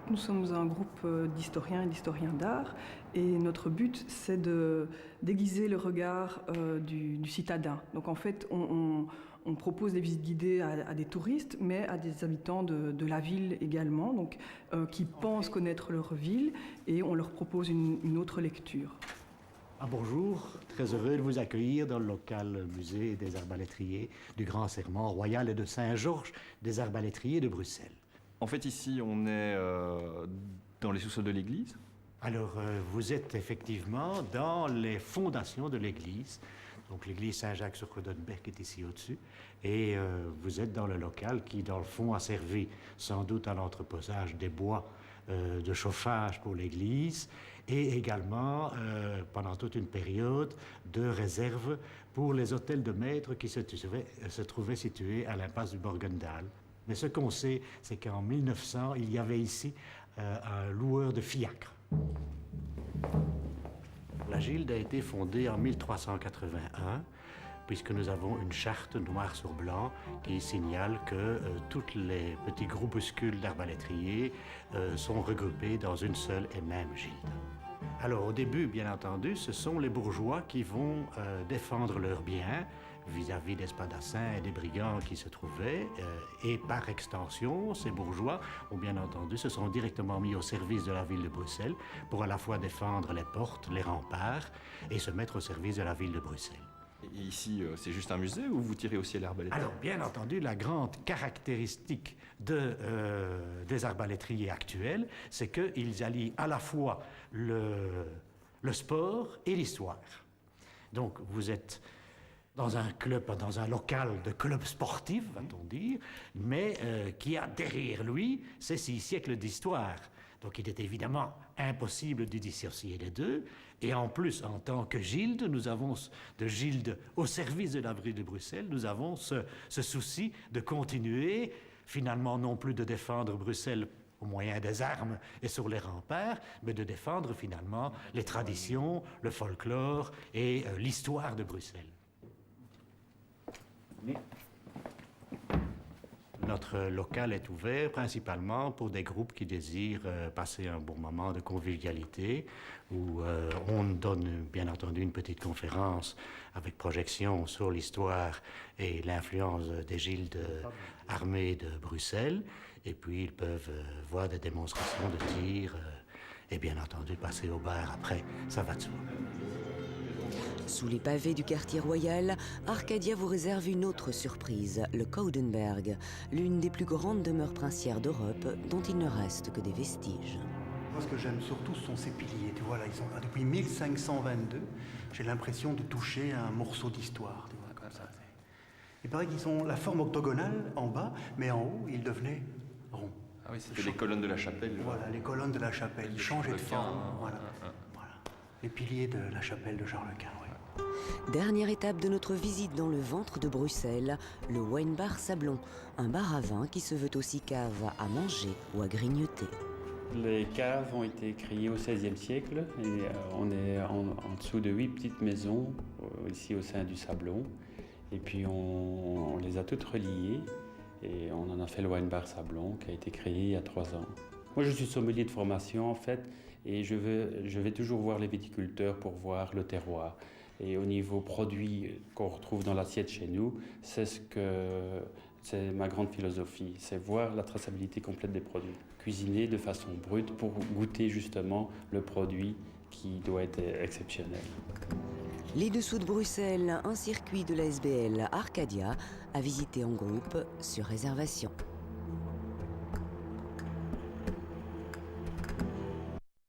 Nous sommes un groupe d'historiens et d'historiens d'art et notre but c'est de déguiser le regard du citadin. Donc en fait on propose des visites guidées à des touristes mais à des habitants de la ville également, donc, qui pensent connaître leur ville et on leur propose une autre lecture. Ah, bonjour, très heureux de vous accueillir dans le local musée des arbalétriers du Grand Serment Royal et de Saint-Georges des arbalétriers de Bruxelles. En fait, ici, on est dans les sous-sols de l'église. Alors, vous êtes effectivement dans les fondations de l'église. Donc, l'église Saint-Jacques-sur-Coudenberg est ici au-dessus. Et vous êtes dans le local qui, dans le fond, a servi sans doute à l'entreposage des bois de chauffage pour l'église et également, pendant toute une période, de réserve pour les hôtels de maîtres qui se trouvaient situés à l'impasse du Borgendal. Mais ce qu'on sait, c'est qu'en 1900, il y avait ici un loueur de fiacres. La gilde a été fondée en 1381, puisque nous avons une charte noir sur blanc qui signale que tous les petits groupuscules d'arbalétriers sont regroupés dans une seule et même gilde. Alors au début, bien entendu, ce sont les bourgeois qui vont défendre leurs biens vis-à-vis des spadassins et des brigands qui se trouvaient. Et par extension, ces bourgeois ont bien entendu se sont directement mis au service de la ville de Bruxelles pour à la fois défendre les portes, les remparts et se mettre au service de la ville de Bruxelles. Et ici, c'est juste un musée ou vous tirez aussi l'arbalétrier? Alors, bien entendu, la grande caractéristique des arbalétriers actuels, c'est qu'ils allient à la fois le sport et l'histoire. Donc, vous êtes dans un club, dans un local de club sportif, va-t-on dire, mais qui a derrière lui ces 6 siècles d'histoire. Donc il est évidemment impossible de dissocier les deux. Et en plus, en tant que gilde, nous avons de gilde au service de la ville de Bruxelles, nous avons ce souci de continuer, finalement non plus de défendre Bruxelles au moyen des armes et sur les remparts, mais de défendre finalement les traditions, le folklore et l'histoire de Bruxelles. Notre local est ouvert principalement pour des groupes qui désirent passer un bon moment de convivialité, où on donne bien entendu une petite conférence avec projection sur l'histoire et l'influence des gildes armées de Bruxelles, et puis ils peuvent voir des démonstrations de tir et bien entendu passer au bar après, ça va de soi. Sous les pavés du quartier royal, Arcadia vous réserve une autre surprise, le Coudenberg, l'une des plus grandes demeures princières d'Europe dont il ne reste que des vestiges. Moi, ce que j'aime surtout, ce sont ces piliers. Tu vois, là, ils sont là depuis 1522. J'ai l'impression de toucher un morceau d'histoire, tu vois, comme ça. Il paraît qu'ils ont la forme octogonale en bas, mais en haut, ils devenaient ronds. Ah oui, c'était les colonnes de la chapelle. Voilà, les colonnes de la chapelle. Ils changeaient de forme. Voilà. Les piliers de la chapelle de Charles Quint, oui. Dernière étape de notre visite dans le ventre de Bruxelles, le Wine Bar Sablon, un bar à vin qui se veut aussi cave à manger ou à grignoter. Les caves ont été créées au XVIe siècle et on est en dessous de 8 petites maisons ici au sein du Sablon. Et puis on les a toutes reliées et on en a fait le Wine Bar Sablon qui a été créé il y a 3 ans. Moi, je suis sommelier de formation, en fait, et je vais toujours voir les viticulteurs pour voir le terroir. Et au niveau produit qu'on retrouve dans l'assiette chez nous, c'est ma grande philosophie, c'est voir la traçabilité complète des produits. Cuisiner de façon brute pour goûter justement le produit qui doit être exceptionnel. Les dessous de Bruxelles, un circuit de la SBL Arcadia à visiter en groupe sur réservation.